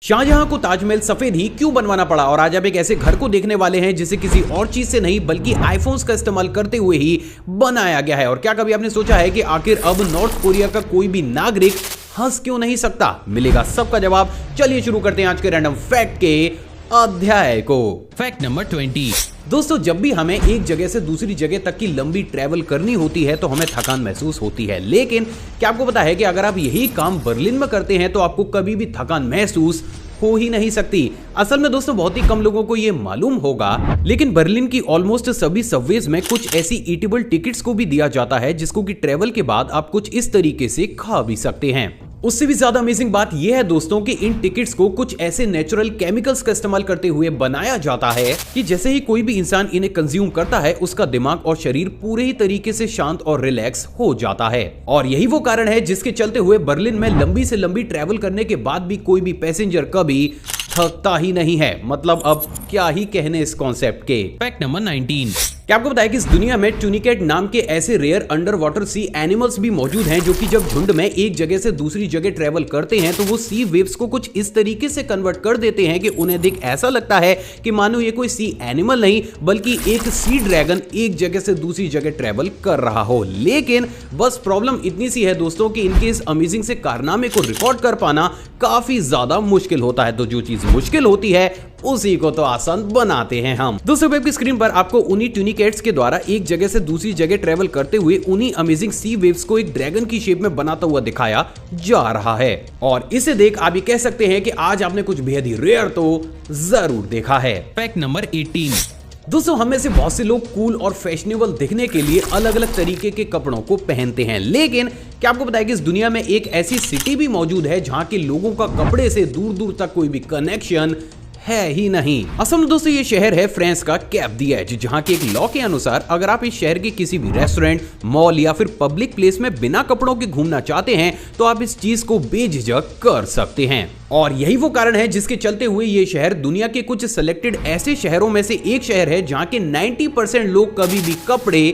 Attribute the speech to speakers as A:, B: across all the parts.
A: शाहजहां को ताजमहल सफेद ही क्यों बनवाना पड़ा, और आज आप एक ऐसे घर को देखने वाले हैं जिसे किसी और चीज से नहीं बल्कि आईफोन्स का इस्तेमाल करते हुए ही बनाया गया है। और क्या कभी आपने सोचा है कि आखिर अब नॉर्थ कोरिया का कोई भी नागरिक हंस क्यों नहीं सकता? मिलेगा सबका जवाब। चलिए शुरू करते हैं आज के रैंडम फैक्ट के अध्याय को।
B: Fact number 20।
A: दोस्तों, जब भी हमें एक जगह से दूसरी जगह तक की लंबी ट्रैवल करनी होती है तो हमें थकान महसूस होती है, लेकिन क्या आपको पता है कि अगर आप यही काम बर्लिन में करते हैं तो आपको कभी भी थकान महसूस हो ही नहीं सकती। असल में दोस्तों, बहुत ही कम लोगों को यह मालूम होगा, लेकिन बर्लिन की ऑलमोस्ट सभी सबवेज में कुछ ऐसी ईटेबल टिकट्स को भी दिया जाता है जिसको कि ट्रेवल के बाद आप कुछ इस तरीके से खा भी सकते हैं। उससे भी ज्यादा अमेजिंग बात यह है दोस्तों कि इन टिकट्स को कुछ ऐसे नेचुरल केमिकल्स का इस्तेमाल करते हुए बनाया जाता है कि जैसे ही कोई भी इंसान इन्हें कंज्यूम करता है उसका दिमाग और शरीर पूरे ही तरीके से शांत और रिलैक्स हो जाता है। और यही वो कारण है जिसके चलते हुए बर्लिन में लंबी से लंबी ट्रैवल करने के बाद भी कोई भी पैसेंजर कभी थकता ही नहीं है। मतलब अब क्या ही कहने इस कॉन्सेप्ट के।
B: Fact number 19।
A: क्या आपको बताया कि इस दुनिया में ट्यूनिकेट नाम के ऐसे रेयर अंडर वाटर सी एनिमल्स भी मौजूद हैं जो कि जब झुंड में एक जगह से दूसरी जगह ट्रेवल करते हैं तो वो सी वेव्स को कुछ इस तरीके से कन्वर्ट कर देते हैं कि उन्हें देख ऐसा लगता है कि मानो ये कोई सी एनिमल नहीं बल्कि एक सी ड्रैगन एक जगह से दूसरी जगह ट्रेवल कर रहा हो। लेकिन बस प्रॉब्लम इतनी सी है दोस्तों कि इनके इस अमेजिंग से कारनामे को रिकॉर्ड कर पाना काफी ज्यादा मुश्किल होता है। तो जो चीज मुश्किल होती है उसी को तो आसान बनाते हैं हम। दोस्तों, वेब की स्क्रीन पर आपको उन्हीं ट्यूनिकेट्स के द्वारा एक जगह से दूसरी जगह ट्रेवल करते हुए उन्हीं अमेजिंग सी वेव्स को एक ड्रैगन की शेप में बनाता हुआ दिखाया जा रहा है। और इसे देख आप ये कह सकते हैं कि आज आपने कुछ बेहद ही रेयर तो जरूर देखा है।
B: Fact number 18।
A: दोस्तों, हम में से बहुत से लोग कूल और फैशनेबल दिखने के लिए अलग अलग तरीके के कपड़ों को पहनते हैं, लेकिन क्या आपको पता है कि इस दुनिया में एक ऐसी सिटी भी मौजूद है जहां के लोगों का कपड़े से दूर दूर तक कोई भी कनेक्शन है ही नहीं। असल में दोस्तों, ये शहर है फ्रांस का कैप दी एज, जहां के एक लॉ के अनुसार अगर आप इस शहर के किसी भी रेस्टोरेंट, मॉल या फिर पब्लिक प्लेस में बिना कपड़ों के घूमना चाहते हैं तो आप इस चीज को बेझिझक कर सकते हैं। और यही वो कारण है जिसके चलते हुए ये शहर दुनिया के कुछ सिलेक्टेड ऐसे शहरों में से एक शहर है जहां के 90% लोग कभी भी कपड़े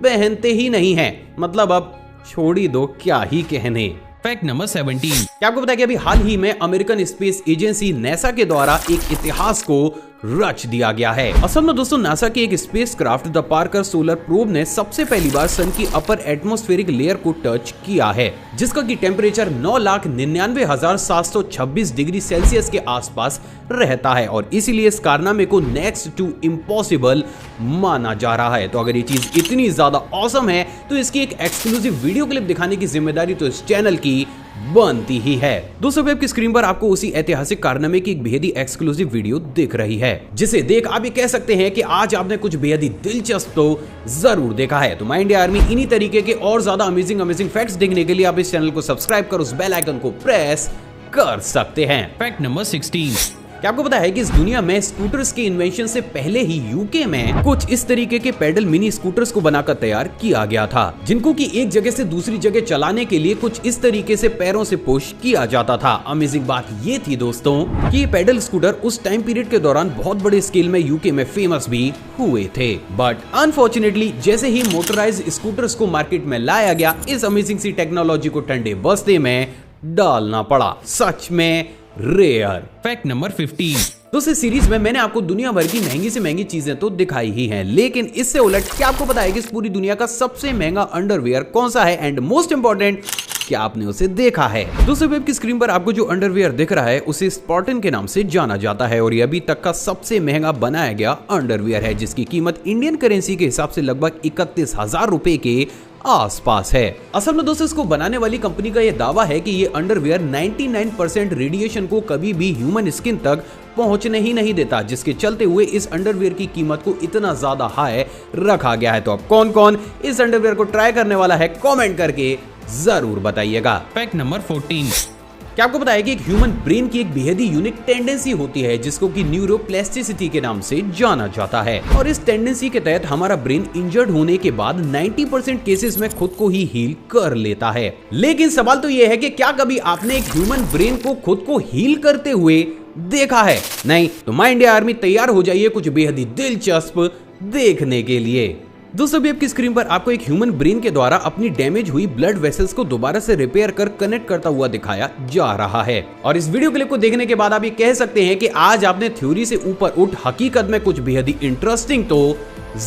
A: पहनते ही नहीं है। मतलब अब छोड़ी दो, क्या ही कहने।
B: Fact number 17।
A: क्या आपको पता है कि अभी हाल ही में अमेरिकन स्पेस एजेंसी नासा के द्वारा एक इतिहास को रच दिया गया है। असल में दोस्तों, नासा की एक spacecraft the Parker solar probe ने सबसे पहली बार सन की अपर एटमॉस्फेरिक लेयर को टच किया है, जिसका की टेम्परेचर 9,99,726 डिग्री सेल्सियस के आसपास रहता है। और इसीलिए इस कारनामे को नेक्स्ट टू इम्पॉसिबल माना जा रहा है। तो अगर ये चीज इतनी ज्यादा ऑसम है तो इसकी एक एक्सक्लूसिव वीडियो क्लिप दिखाने की जिम्मेदारी तो इस चैनल की बनती ही है। दोस्तों, वेब की स्क्रीन पर आपको उसी ऐतिहासिक कारनामे की एक बेहद ही एक्सक्लूसिव वीडियो दिख रही है, जिसे देख आप ये कह सकते हैं कि आज आपने कुछ बेहद ही दिलचस्प तो जरूर देखा है। तो माय इंडिया आर्मी इन्हीं तरीके के और ज्यादा अमेजिंग फैक्ट्स देखने के लिए आप इस चैनल को सब्सक्राइब कर उस बेल आइकन को प्रेस कर सकते हैं।
B: Fact number 16।
A: क्या आपको पता है कि इस दुनिया में स्कूटर्स के इन्वेंशन से पहले ही यूके में कुछ इस तरीके के पैडल मिनी स्कूटर्स को बनाकर तैयार किया गया था, जिनको कि एक जगह से दूसरी जगह चलाने के लिए कुछ इस तरीके से पैरों से पुश किया जाता था। अमेजिंग बात ये थी दोस्तों कि ये पैडल स्कूटर उस टाइम पीरियड के दौरान बहुत बड़े स्केल में यूके में फेमस भी हुए थे। बट अनफॉर्चुनेटली जैसे ही मोटराइज स्कूटर्स को मार्केट में लाया गया, इस अमेजिंग सी टेक्नोलॉजी को ठंडे बस्ते में डालना पड़ा। सच में रेयर।
B: Fact number 15।
A: दोस्तों, सीरीज में मैंने आपको दुनिया भर की महंगी से महंगी चीजें तो दिखाई ही हैं, लेकिन इससे उलट क्या आपको पता है कि इस पूरी दुनिया का सबसे महंगा अंडरवियर कौन सा है? एंड मोस्ट इंपॉर्टेंट, क्या आपने उसे देखा है? दोस्तों, वेब की स्क्रीन पर आपको जो अंडरवियर दिख रहा है उसे स्पार्टन के नाम से जाना जाता है और ये अभी तक का सबसे महंगा बनाया गया अंडरवियर है, जिसकी कीमत इंडियन करेंसी के हिसाब से लगभग 31,000 रुपए के आसपास है। असल में दोस्तों, इसको बनाने वाली कंपनी का यह दावा है कि ये अंडरवियर 99% रेडिएशन को कभी भी ह्यूमन स्किन तक पहुंचने ही नहीं देता, जिसके चलते हुए इस अंडरवियर की कीमत को इतना ज्यादा हाई रखा गया है। तो अब कौन कौन इस अंडरवियर को ट्राई करने वाला है, कमेंट करके जरूर बताइएगा।
B: Fact number 14।
A: क्या आपको पता है कि एक ह्यूमन ब्रेन की एक बेहद ही यूनिक टेंडेंसी होती है जिसको कि न्यूरोप्लास्टिसिटी के नाम से जाना जाता है, और इस टेंडेंसी के तहत हमारा ब्रेन इंजर्ड होने के बाद 90% केसेस में खुद को ही हील कर लेता है। लेकिन सवाल तो यह है कि क्या कभी आपने एक ह्यूमन ब्रेन को खुद को हील करते हुए देखा है? नहीं तो माय इंडिया आर्मी तैयार हो जाइए कुछ बेहद ही दिलचस्प देखने के लिए। दोस्तों अभी आपकी स्क्रीन पर आपको एक ह्यूमन ब्रेन के द्वारा अपनी डैमेज हुई ब्लड वेसल्स को दोबारा से रिपेयर कर कनेक्ट करता हुआ दिखाया जा रहा है। और इस वीडियो क्लिप को देखने के बाद आप ये कह सकते हैं कि आज आपने थ्योरी से ऊपर उठ हकीकत में कुछ बेहद ही इंटरेस्टिंग तो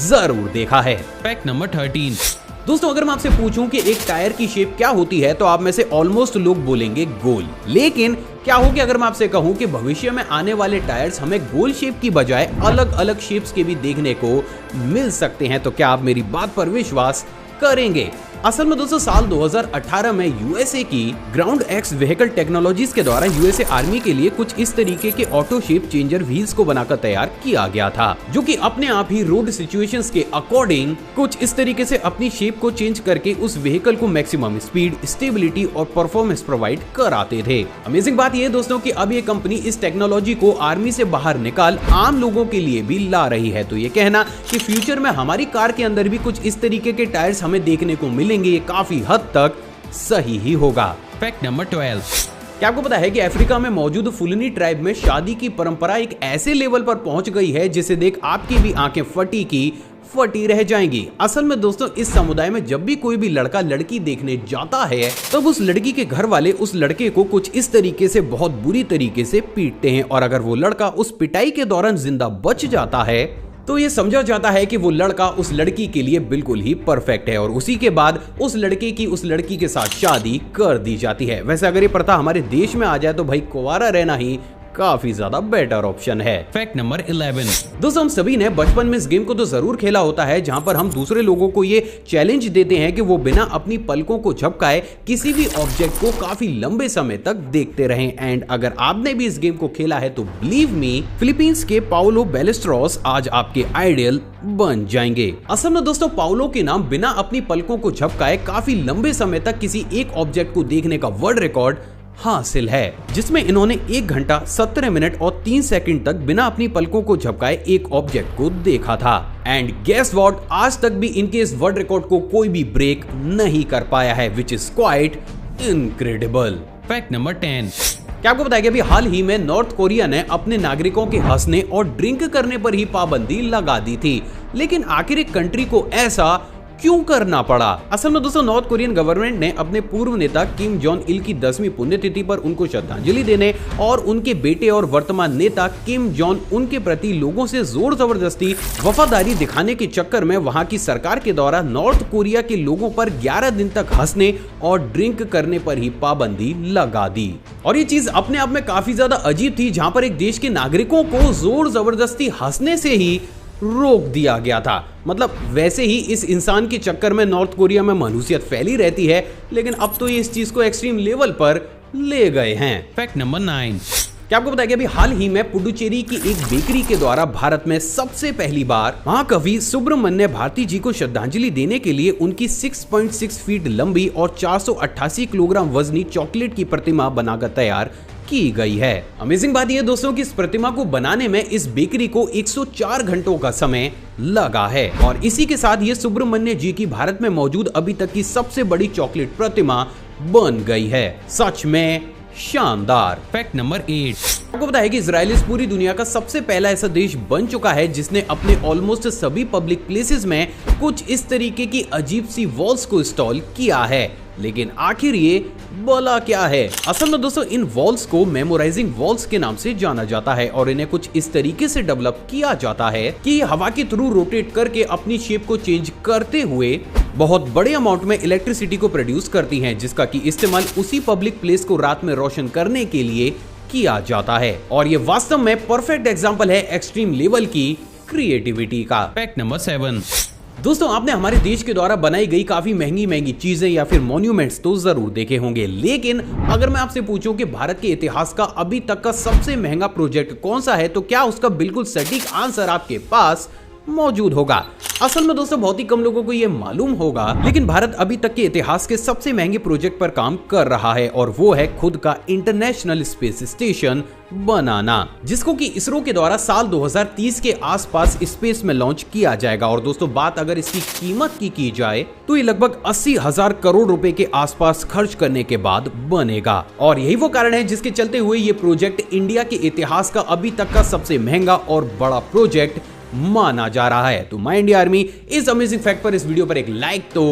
A: जरूर देखा है।
B: Fact number 13।
A: दोस्तों अगर मैं आपसे पूछूं कि एक टायर की शेप क्या होती है तो आप में से ऑलमोस्ट लोग बोलेंगे गोल। लेकिन क्या हो कि अगर मैं आपसे कहूं कि भविष्य में आने वाले टायर्स हमें गोल शेप की बजाय अलग अलग शेप्स के भी देखने को मिल सकते हैं, तो क्या आप मेरी बात पर विश्वास करेंगे? असल में दोस्तों साल 2018 में यूएसए की ग्राउंड एक्स व्हीकल टेक्नोलॉजीज के द्वारा यूएसए आर्मी के लिए कुछ इस तरीके के ऑटो शेप चेंजर व्हील्स को बनाकर तैयार किया गया था, जो कि अपने आप ही रोड सिचुएशंस के अकॉर्डिंग कुछ इस तरीके से अपनी शेप को चेंज करके उस व्हीकल को मैक्सिमम स्पीड, स्टेबिलिटी और परफॉर्मेंस प्रोवाइड कराते थे। अमेजिंग बात यह दोस्तों कि अब ये कंपनी इस टेक्नोलॉजी को आर्मी से बाहर निकाल आम लोगों के लिए भी ला रही है। तो ये कहना कि फ्यूचर में हमारी कार के अंदर भी कुछ इस तरीके के टायर्स हमें देखने को मिलेंगे, ये काफी हद तक सही ही होगा।
B: Fact number 12।
A: क्या आपको पता है कि अफ्रीका में मौजूद फुलनी ट्राइब में शादी की परंपरा एक ऐसे लेवल पर पहुंच गई है जिसे देख आपकी भी आंखें फटी की फटी रह जाएंगी। असल में दोस्तों इस समुदाय में जब भी कोई भी लड़का लड़की देखने जाता है तब उस लड़की के घर वाले उस लड़के को कुछ इस तरीके से बहुत बुरी तरीके से पीटते हैं, और अगर वो लड़का उस पिटाई के दौरान जिंदा बच जाता है तो ये समझा जाता है कि वो लड़का उस लड़की के लिए बिल्कुल ही परफेक्ट है, और उसी के बाद उस लड़के की उस लड़की के साथ शादी कर दी जाती है। वैसे अगर ये प्रथा हमारे देश में आ जाए तो भाई कुंवारा रहना ही काफी ज्यादा बेटर ऑप्शन है।
B: Fact number 11।
A: दोस्तों हम सभी ने बचपन में इस गेम को तो जरूर खेला होता है जहां पर हम दूसरे लोगों को ये चैलेंज देते हैं कि वो बिना अपनी पलकों को झपकाए किसी भी ऑब्जेक्ट को काफी लंबे समय तक देखते रहें। एंड अगर आपने भी इस गेम को खेला है तो बिलीव मी, फिलीपींस के पाउलो बेलेस्ट्रॉस आज आपके आइडियल बन जाएंगे। असल में दोस्तों पाउलो के नाम बिना अपनी पलकों को झपकाए काफी लंबे समय तक किसी एक ऑब्जेक्ट को देखने का वर्ल्ड रिकॉर्ड हासिल है, जिसमें इन्होंने 1 घंटा 17 मिनट और 3 सेकंड तक बिना अपनी पलकों को झपकाए एक ऑब्जेक्ट को देखा था। एंड गेस व्हाट, आज तक भी इनके इस वर्ल्ड रिकॉर्ड को कोई भी ब्रेक नहीं कर पाया है, which is quite incredible.
B: Fact number 10।
A: क्या आपको बताया कि अभी हाल ही में नॉर्थ कोरिया ने अपने नागरिकों के हंसने और ड्रिंक करने पर ही पाबंदी लगा दी थी, लेकिन आखिर एक कंट्री को ऐसा क्यों करना पड़ा? असल में दोस्तों नॉर्थ कोरियन गवर्नमेंट ने अपने पूर्व नेता किम जोंग इल की 10वीं पुण्यतिथि पर उनको श्रद्धांजलि देने और उनके बेटे और वर्तमान नेता किम जोंग उन के प्रति लोगों से जोर जबरदस्ती वफादारी दिखाने के चक्कर में वहां की सरकार के द्वारा नॉर्थ कोरिया के लोगों पर 11 दिन तक हंसने और ड्रिंक करने पर ही पाबंदी लगा दी। और ये चीज अपने आप में काफी ज्यादा अजीब थी, जहां पर एक देश के नागरिकों को जोर जबरदस्ती हंसने से ही रोक दिया गया था। मतलब वैसे ही इस इंसान के चक्कर में नॉर्थ कोरिया में मनुष्यत फैली रहती है, लेकिन अब तो ये इस चीज को एक्सट्रीम लेवल पर ले गए हैं।
B: Fact number 9।
A: क्या आपको पता है कि अभी हाल ही में पुडुचेरी की एक बेकरी के द्वारा भारत में सबसे पहली बार महाकवि सुब्रमण्य भारती जी को श्रद्धांजलि देने के लिए उनकी 6.6 फीट लंबी और 488 किलोग्राम वजनी चॉकलेट की प्रतिमा बनाकर तैयार की गई है। अमेजिंग बात यह दोस्तों कि इस प्रतिमा को बनाने में इस बेकरी को 104 घंटों का समय लगा है, और इसी के साथ ये सुब्रमण्य जी की भारत में मौजूद अभी तक की सबसे बड़ी चॉकलेट प्रतिमा बन गई है। सच में शानदार।
B: Fact number 8।
A: आपको पता है कि इजराइल इस पूरी दुनिया का सबसे पहला ऐसा देश बन चुका है जिसने अपने ऑलमोस्ट सभी पब्लिक प्लेसेस में कुछ इस तरीके की अजीब सी वॉल्स को इंस्टॉल किया है, लेकिन आखिर ये बोला क्या है? असल में दोस्तों इन वॉल्स को मेमोराइजिंग वॉल्स के नाम से जाना जाता है, और इन्हें कुछ इस तरीके से डेवलप किया जाता है कि ये हवा के थ्रू रोटेट करके अपनी शेप को चेंज करते हुए बहुत बड़े अमाउंट में इलेक्ट्रिसिटी को प्रोड्यूस करती हैं, जिसका कि इस्तेमाल उसी पब्लिक प्लेस को रात में रोशन करने के लिए किया जाता है। और ये वास्तव में परफेक्ट एग्जांपल है एक्सट्रीम लेवल की क्रिएटिविटी का।
B: Fact number 7।
A: दोस्तों आपने हमारे देश के द्वारा बनाई गई काफी महंगी महंगी चीजें या फिर मॉन्यूमेंट्स तो जरूर देखे होंगे, लेकिन अगर मैं आपसे पूछूं कि भारत के इतिहास का अभी तक का सबसे महंगा प्रोजेक्ट कौन सा है, तो क्या उसका बिल्कुल सटीक आंसर आपके पास मौजूद होगा? असल में दोस्तों बहुत ही कम लोगों को यह मालूम होगा, लेकिन भारत अभी तक के इतिहास के सबसे महंगे प्रोजेक्ट पर काम कर रहा है, और वो है खुद का इंटरनेशनल स्पेस स्टेशन बनाना, जिसको कि इसरो के द्वारा साल 2030 के आसपास स्पेस में लॉन्च किया जाएगा। और दोस्तों बात अगर इसकी कीमत की जाए तो ये लगभग 80,000 करोड़ रुपए के आसपास खर्च करने के बाद बनेगा, और यही वो कारण है जिसके चलते हुए ये प्रोजेक्ट इंडिया के इतिहास का अभी तक का सबसे महंगा और बड़ा प्रोजेक्ट माना जा रहा है। तो माय इंडिया आर्मी, इस अमेजिंग फैक्ट पर इस वीडियो पर एक लाइक तो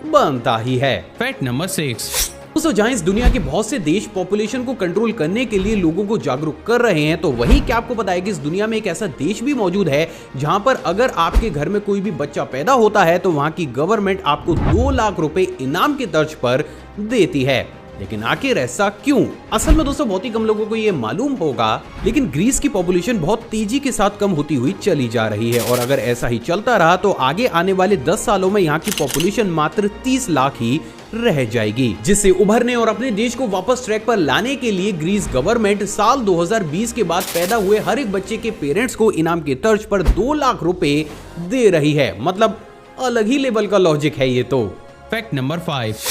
A: बनता ही है।
B: Fact number 6।
A: दोस्तों, जहां इस दुनिया के बहुत से देश पॉपुलेशन को कंट्रोल करने के लिए लोगों को जागरूक कर रहे हैं, तो वही क्या आपको पता है कि इस दुनिया में एक ऐसा देश भी मौजूद है जहां पर अगर आपके घर में कोई भी बच्चा पैदा होता है तो वहां की गवर्नमेंट आपको 2 लाख रुपए इनाम के तर्ज पर देती है। लेकिन आखिर ऐसा क्यों? असल में दोस्तों बहुत ही कम लोगों को ये मालूम होगा, लेकिन ग्रीस की पॉपुलेशन बहुत तेजी के साथ कम होती हुई चली जा रही है और अगर ऐसा ही चलता रहा तो आगे आने वाले 10 सालों में यहाँ की पॉपुलेशन मात्र 30 लाख ही रह जाएगी, जिससे उभरने और अपने देश को वापस ट्रैक पर लाने के लिए ग्रीस गवर्नमेंट साल 2020 के बाद पैदा हुए हर एक बच्चे के पेरेंट्स को इनाम के तर्ज पर 2 लाख रुपए दे रही है। मतलब अलग ही लेवल का लॉजिक है ये तो।
B: Fact number 5।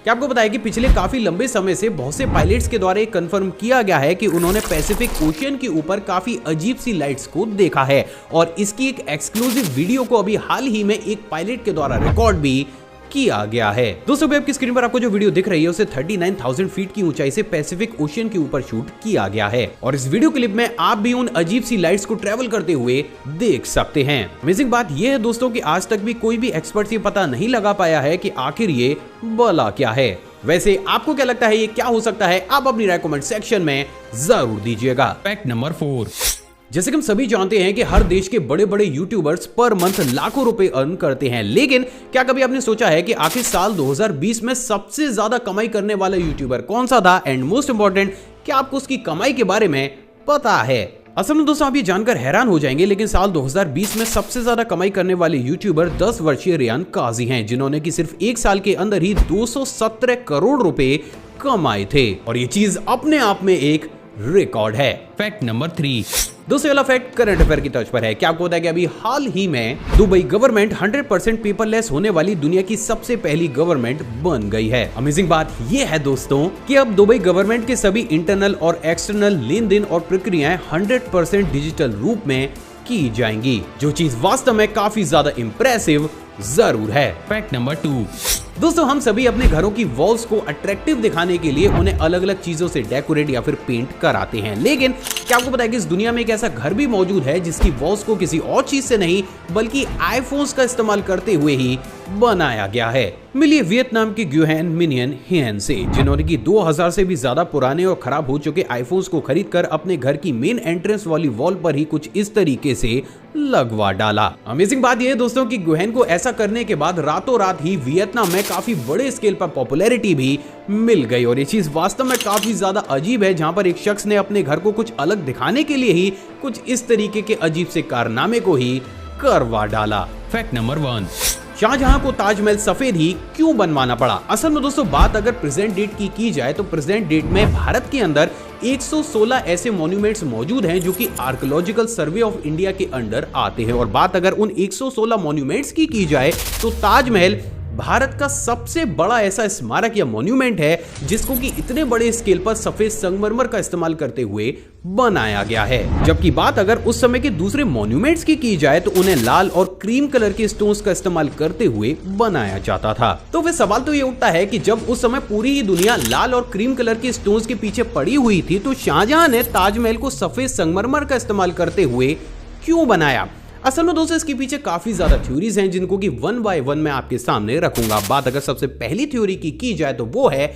A: क्या आपको पता है कि पिछले काफी लंबे समय से बहुत से पायलट्स के द्वारा कंफर्म किया गया है कि उन्होंने पैसिफिक ओशियन के ऊपर काफी अजीब सी लाइट्स को देखा है और इसकी एक एक्सक्लूसिव वीडियो को अभी हाल ही में एक पायलट के द्वारा रिकॉर्ड भी किया गया है। दोस्तों, आपकी स्क्रीन पर आपको जो वीडियो दिख रही है उसे 39,000 फीट की ऊंचाई से पैसिफिक ओशियन के ऊपर शूट किया गया है और इस वीडियो क्लिप में आप भी उन अजीब सी लाइट्स को ट्रेवल करते हुए देख सकते हैं। अमेजिंग बात यह है दोस्तों कि आज तक भी कोई भी एक्सपर्ट ये पता नहीं लगा पाया है कि आखिर ये भला क्या है। वैसे आपको क्या लगता है ये क्या हो सकता है? आप अपनी राय कमेंट सेक्शन में जरूर दीजिएगा।
B: Fact number 4।
A: जैसे कि हम सभी जानते हैं कि हर देश के बड़े बड़े यूट्यूबर्स पर मंथ लाखों रुपए अर्न करते हैं, लेकिन क्या कभी आपने सोचा है कि आखिर साल 2020 में सबसे ज्यादा कमाई करने वाला यूट्यूबर कौन सा था? एंड मोस्ट इंपॉर्टेंट, क्या आपको उसकी कमाई के बारे में पता है? असल में दोस्तों आप ये जानकर हैरान हो जाएंगे, लेकिन साल 2020 में सबसे ज्यादा कमाई करने वाले यूट्यूबर 10 वर्षीय रेयान काजी हैं, जिन्होंने कि सिर्फ 1 साल के अंदर ही 217 करोड़ रुपए कमाए थे और ये चीज अपने आप में एक रिकॉर्ड है।
B: Fact number 3।
A: दूसरे वाला फैक्ट करंट अफेयर की तर्ज पर है। क्या आपको पता है कि अभी हाल ही में दुबई गवर्नमेंट 100% पेपरलेस होने वाली दुनिया की सबसे पहली गवर्नमेंट बन गई है। अमेजिंग बात यह है दोस्तों कि अब दुबई गवर्नमेंट के सभी इंटरनल और एक्सटर्नल लेन देन और प्रक्रियाएं 100% डिजिटल रूप में की जाएंगी, जो चीज वास्तव में काफी ज्यादा इंप्रेसिव जरूर है।
B: Fact number 2।
A: दोस्तों, हम सभी अपने घरों की वॉल्स को अट्रैक्टिव दिखाने के लिए उन्हें अलग अलग चीजों से डेकोरेट या फिर पेंट कराते हैं, लेकिन क्या आपको पता है कि इस दुनिया में एक ऐसा घर भी मौजूद है जिसकी वॉल्स को किसी और चीज से नहीं बल्कि आईफोन्स का इस्तेमाल करते हुए ही बनाया गया है। मिलिए वियतनाम के गुयेन मिनियन हियन से, जिन्होंने की 2000 से भी ज्यादा पुराने और खराब हो चुके आईफोन्स को खरीदकर अपने घर की मेन एंट्रेंस वाली वॉल पर ही कुछ इस तरीके से लगवा डाला। अमेजिंग बात यह है दोस्तों कि गुयेन को ऐसा करने के बाद रातों रात ही वियतनाम में काफी बड़े स्केल पर पॉपुलैरिटी भी मिल गई और ये चीज वास्तव में काफी ज्यादा अजीब है, जहां पर एक शख्स ने अपने घर को कुछ अलग दिखाने के लिए ही कुछ इस तरीके के अजीब से कारनामे को ही करवा डाला।
B: Fact number 1।
A: शाहजहां को ताजमहल सफेद ही क्यों बनवाना पड़ा? असल में दोस्तों बात अगर प्रेजेंट डेट की जाए तो प्रेजेंट डेट में भारत के अंदर 116 ऐसे मॉन्यूमेंट्स मौजूद हैं जो कि आर्कियोलॉजिकल सर्वे ऑफ इंडिया के अंडर आते हैं और बात अगर उन 116 मॉन्यूमेंट्स की जाए तो ताजमहल भारत का सबसे बड़ा ऐसा स्मारक या मॉन्यूमेंट है जिसको कि इतने बड़े स्केल पर सफेद संगमरमर का इस्तेमाल करते हुए बनाया गया है। जबकि बात अगर उस समय के दूसरे मॉन्यूमेंट्स की जाए तो उन्हें लाल और क्रीम कलर के स्टोन्स का इस्तेमाल करते हुए बनाया जाता था। तो फिर सवाल तो ये उठता है कि जब उस समय पूरी ही दुनिया लाल और क्रीम कलर के स्टोन्स के पीछे पड़ी हुई थी तो शाहजहां ने ताजमहल को सफेद संगमरमर का इस्तेमाल करते हुए क्यों बनाया? असल में दोस्तों इसके पीछे काफी ज्यादा थ्योरीज हैं जिनको कि 1 बाय 1 मैं आपके सामने रखूंगा। बात अगर सबसे पहली थ्योरी की जाए तो वो है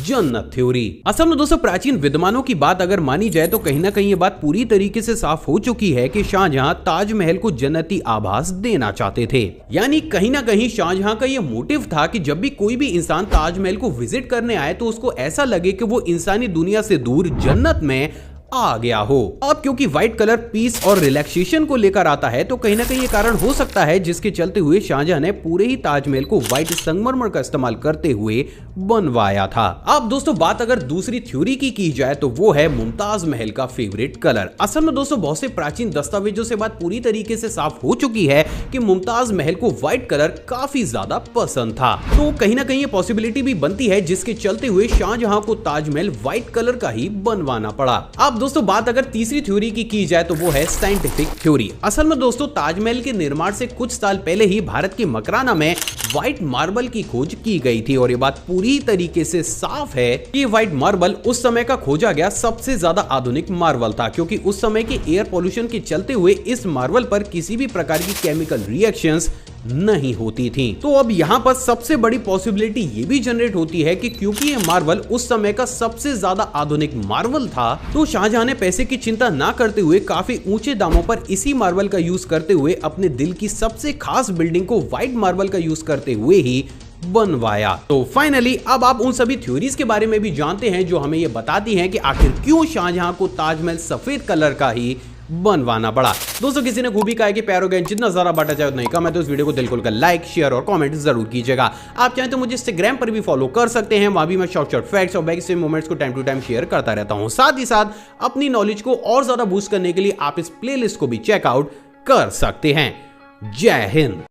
A: जन्नत थ्योरी। असल में दोस्तों प्राचीन विद्वानों की बात अगर मानी जाए तो कहीं ना कहीं ये बात पूरी तरीके से साफ हो चुकी है कि शाहजहां ताजमहल को जन्नती आभास देना चाहते थे। यानी कहीं ना कहीं शाहजहां का ये मोटिव था कि जब भी कोई भी इंसान ताजमहल को विजिट करने आए तो उसको ऐसा लगे कि वो इंसानी दुनिया से दूर जन्नत में आ गया हो। अब क्योंकि व्हाइट कलर पीस और रिलैक्सेशन को लेकर आता है तो कहीं ना कहीं ये कारण हो सकता है जिसके चलते हुए शाहजहां ने पूरे ही ताजमहल को व्हाइट संगमरमर का इस्तेमाल करते हुए बनवाया था। अब दोस्तों बात अगर दूसरी थ्योरी की जाए तो वो है मुमताज महल का फेवरेट कलर। असल में दोस्तों बहुत से प्राचीन दस्तावेजों से बात पूरी तरीके से साफ हो चुकी है कि मुमताज महल को व्हाइट कलर काफी ज्यादा पसंद था, तो कहीं ना कहीं ये पॉसिबिलिटी भी बनती है जिसके चलते हुए शाहजहां को ताजमहल व्हाइट कलर का ही बनवाना पड़ा। अब दोस्तों बात अगर तीसरी थ्योरी की जाए तो वो है साइंटिफिक थ्योरी। असल में दोस्तों ताजमहल के निर्माण से कुछ साल पहले ही भारत के मकराना में व्हाइट मार्बल की खोज की गई थी और ये बात पूरी तरीके से साफ है कि व्हाइट मार्बल उस समय का खोजा गया सबसे ज्यादा आधुनिक मार्बल था, क्योंकि उस समय के एयर पोल्यूशन के चलते हुए इस मार्बल पर किसी भी प्रकार की केमिकल रिएक्शंस नहीं होती थी। तो अब यहाँ पर सबसे बड़ी पॉसिबिलिटी ये भी जनरेट होती है कि क्योंकि ये मार्बल उस समय का सबसे ज्यादा आधुनिक मार्बल था, तो शाहजहां ने पैसे की चिंता ना करते हुए काफी ऊंचे दामों पर इसी मार्बल का यूज करते हुए अपने दिल की सबसे खास बिल्डिंग को व्हाइट मार्बल का यूज करते हुए ही बनवाया। तो फाइनली अब आप उन सभी थ्योरीज के बारे में भी जानते हैं जो हमें ये बताती हैं कि आखिर क्यों शाहजहां को ताजमहल सफेद कलर का ही बनवाना पड़ा। दोस्तों किसी ने खूबी कहा है कि पैरोगन जितना ज्यादा बांटा जाए उतना ही कम है, तो इस वीडियो को दिल खोलकर लाइक शेयर और कमेंट जरूर कीजिएगा। आप चाहें तो मुझे इंस्टाग्राम पर भी फॉलो कर सकते हैं, वहां भी मैं शॉर्ट फैक्ट्स और बैक से मोमेंट्स को टाइम टू टाइम शेयर करता रहता हूं। साथ ही साथ अपनी नॉलेज को और ज्यादा बूस्ट करने के लिए आप इस प्लेलिस्ट को भी चेकआउट कर सकते हैं। जय हिंद।